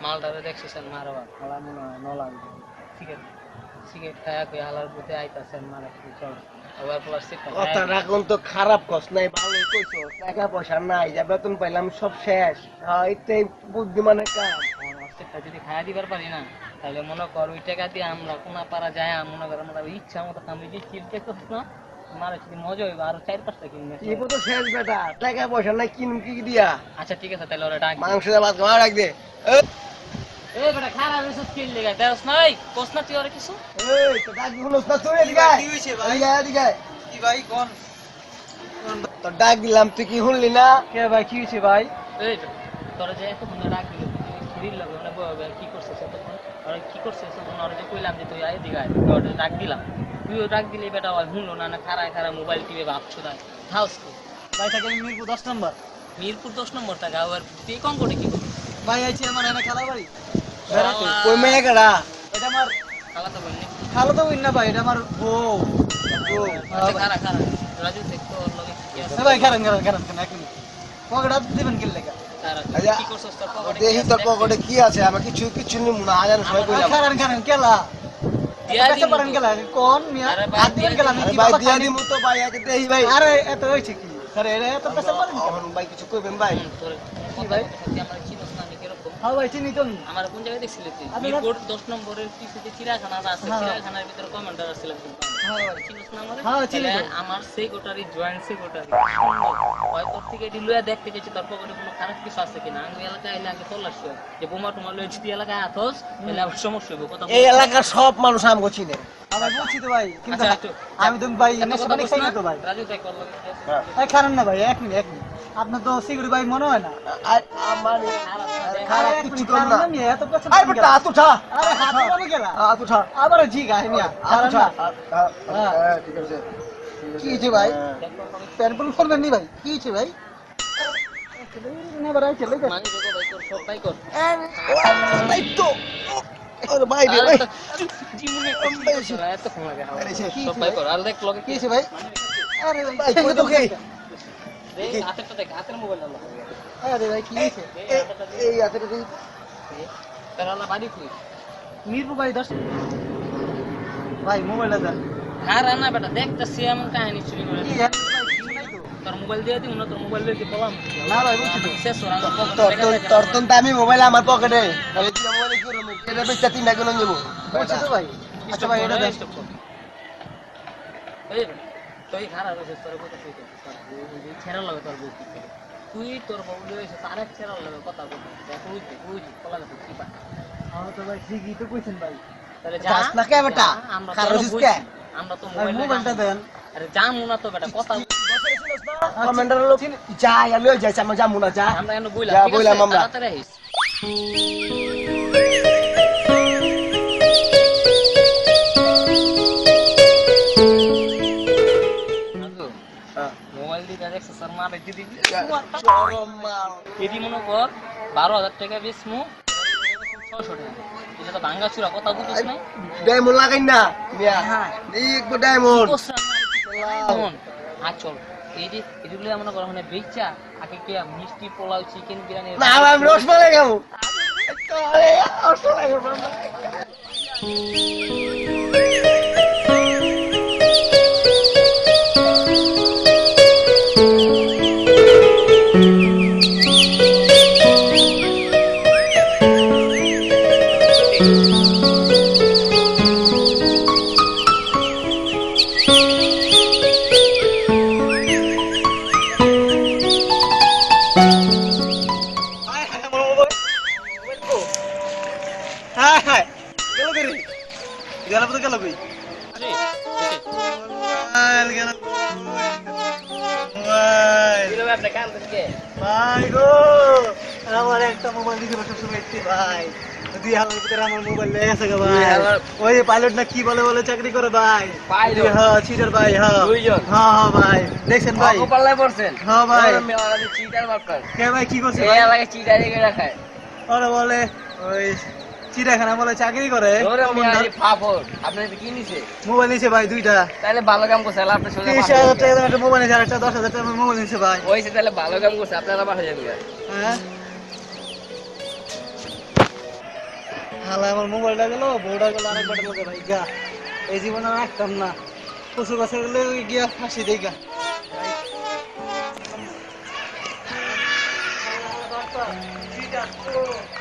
মালটারে দেখছেন মারবা হালা মনে হয় নলা সিগারেট সিগারেট খায়া কই হালার প্রতি আইতাছেন মারা কি চল আবার প্লাস্টিক কথা রাখুন তো খারাপ কস নাই ভালোই কইছো টাকা পয়সা নাই যা বেতন পাইলাম সব শেষ এইটাই বুদ্ধিমানের কাম প্লাস্টিকটা যদি খায়া দিবার পারি না তাহলে মনে কর ওই টাকা দিয়ে আমরা কোনা পারা যায় মনে কর আমরা ইচ্ছা মতো আমি যে চিলতে করছ না মারা যদি মজা হইব আরো 4-5টা কিনবে এবার তো শেষ বেটা টাকা পয়সা নাই কিনুম কি দিয়া আচ্ছা ঠিক আছে তাহলে ওরা ডাক মাংস দিয়ে ভাত খাওয়া রাখ দে এই বেটা খারাপ এসব কিল লেগা দেওস নাই কোস না তুই আর কিছু এই তো ডাক শুনছ না তুই এদিকে কি হইছে ভাই এদিকে কি ভাই কোন তো ডাক দিলাম তুই কি শুনলি না কে ভাই কি হইছে ভাই? এই তোরা যে এত ফোনে ডাক দিল শরীর লাগে মানে কি করছিস তখন আর কি করছিস তখন ওরা যে কইলাম যে তুই আয় দিগা তোর ডাক দিলাম তুইও ডাক দিলি বেটা ওই শুনলো না না খারায় খারায় মোবাইল টিপে ভাবছো না খাওস তো ভাই থাকে মিরপুর 10 নম্বর। মিরপুর 10 নম্বর টাকা আবার তুই কম করে কি করছিস ভাই আইছি আমার এনে খেলা বাড়ি। কই মেয়ে কারা এটা আমার খালা তো বলনি খালো তো না ভাই, এটা আমার বউ। খারা খারা রাজু দেখতো ওর লগে কি আছে ভাই খারান খারান খারান কেন এক মিনিট পকেট দিবেন কি লেগা? খারা কি করছিস তোর পকেটে দেখি তোর পকেটে কি আছে আমি কিছু কিছু নিমু না আজান সবাই কইলাম খারান খারান কেলা দিয়া কাছে পারেন কেলা কোন মিয়া হাত দিবেন কেলা আমি কি ভাই বাবা দিয়া খাই দিমু তো ভাই আগে দেই ভাই আরে এত হইছে কি স্যার এর এত কাছে পারেন কেন? এখন ভাই কিছু কইবেন ভাই তোর কি ভাই? সত্যি আমরা চিনস না আমি কিরকম হ্যাঁ ভাই চিনি তো নি। আমার কোন জায়গায় দেখছিলি তুই আপনি মিরপুর 10 নম্বরের পিছনে চিড়িয়াখানা আছে হ্যাঁ। চিড়িয়াখানার ভিতরে কমান্ডার ছিল কিন্তু হ্যাঁ ভাই চিনস না আমারে হ্যাঁ, চিনি তাহলে তো। আমার সেক্রেটারি জয়েন্ট সেক্রেটারি হয় তোর থেকে এটি লইয়া দেখতে গেছি তোর পকেটে কোনো খারাপ কিছু আছে কিনা আমি এলাকায় এলে আগে তল্লাশি হয় যে বোমা টোমা লইয়া যদি এলাকায় আথস তাহলে আবার সমস্যা হবে কথা এই এলাকার সব মানুষ আমগো চিনে আমি বলছি তো ভাই কিন্তু আচ্ছা, একটু। আমি তো ভাই এত নেশা কথা পানি বলিস খাই না না তো ভাই। রাজু তাই করলো এই খারান না ভাই এক মিনিট এক মিনিট আপনার তো সিকিউরিটি ভাই মনে হয় না। আর আমার খারাপ এক কিছু মিনিট, কর না খারান মিয়া, এত পছন্দ আই কেন? বেটা হাত উঠা আরে হাত উঠানো গেলা হাত উঠা আবার জি গায় মিয়া হাত খারান উঠা না। হ্যাঁ ঠিক আছে কি হয়েছে ভাই? প্যান্ট পরে করবেন নি ভাই? কি হয়েছে ভাই? নেবার আইছে লই মানে দেখো ভাই তোর সব ভাই কর তাই তো আরে ভাই রে ভাই জীবনে এত ফোন লাগে আরে সে সব ভাই কর আর দেখ লগে কি হয়েছে ভাই? আরে ভাই ভাই কই তো কে দেখ হাতেরটা দেখ হাতের মোবাইল নাও আরে ভাই কি হয়েছে? এই হাতেটা দেখি তার আলা বাড়ি কই মিরপুর ভাই 10 ভাই মোবাইলটা দেন। হ্যাঁ রানা বেটা দেখতেছি এমন কাহিনী চুরি করে কি জানেন ভাই কিছু নাই তো। তোর মোবাইল দিয়ে দিই না তোর মোবাইল দিয়ে পলাম না ভাই বলছি তো। শেষ ওরা তোর তো দামি মোবাইল আমার পকেটে তাহলে তুই মোবাইলে কি করবি এটা বেচা 3 টাকা নিয়ে যাবো বলছি তো ভাই। আচ্ছা ভাই এটা দেন। এই তুই খারাপ হয়েছিস তোর কথা কইতে ছেড়া লাগে তোর বউ কি করে তুই তোর বউ লইছিস আরেক ছেড়া লাগে কথা বলতে দেখ বুঝি পলা গেছে কি পা আমি তো ভাই ঠিকই তো কইছেন ভাই। তাহলে যাস না কে বেটা? আমরা তো খারাপ হইছিস বুঝি। কে? আমরা তো ভাই মোবাইলটা দেন। আরে জামু না তো বেটা কথা কমেন্টার লোক যা ইয়া লই যাইছে আমরা যামু না যা আমরা এনে বইলাম যা ঠিক আছে বইলাম আমরা। তাড়াতাড়ি আইস মোবাইল দিয়ে দেখছ স্যার মারে দিদি গরম মাল এদি মনে কর 12,000 টাকা বেচমু 600 টাকা এটা তো ভাঙ্গা চুরা কথা বুঝছ না ডায়মন্ড লাগাই না মিয়া হ্যাঁ। এই একটু ডায়মন্ড চল এই যে এগুলো মনে করো মানে বেচা আগে কি মিষ্টি পোলাও চিকেন বিরিয়ানি না আমি রসমালাই খাবো আরে রসমালাই খাবো হ্যাঁ হ্যাঁ গেল কে রে? গেল তো গেল কই? মোবাইল গেল মোবাইল ভাই গো আমার একটা মোবাইল দিতে বসে সময় একটি ভাই 2,000 ভিতরে আমার মোবাইল লেগে গেছে গো ভাই। ওই পাইলট না কি বলে বলে চাকরি করে ভাই পাইলট? হ্যাঁ চিটার ভাই হ্যাঁ দুইজন? হ্যাঁ হ্যাঁ ভাই দেখছেন ভাই পাল্লায় পড়ছেন হ্যাঁ ভাই চিটার বাক্কার কে ভাই কি করছে এই ভাই? এলাকায় চিটারি করে রাখায় ওরা বলে ওই চিড়িয়াখানা বলে চাকরি করে আপনার কি নিছে মোবাইল নিছে ভাই দুইটা তাহলে ভালো কাম করছে আল্লাহ আপনার সোজা 30,000 টাকা দামের একটা মোবাইল নিছে আর একটা 10,000 টাকা মোবাইল নিছে ভাই। হয়েছে তাহলে ভালো কাম করছে আপনারা বাসা যাবেন হ্যাঁ হালা আমার মোবাইলটা গেল, বউটা গেল আরেক বাটের লোকে ভাই গা। এই জীবনে আর রাখতাম না, কচু গাছের গেলে গিয়া ফাঁসি দেই গা। ঠিক আছে।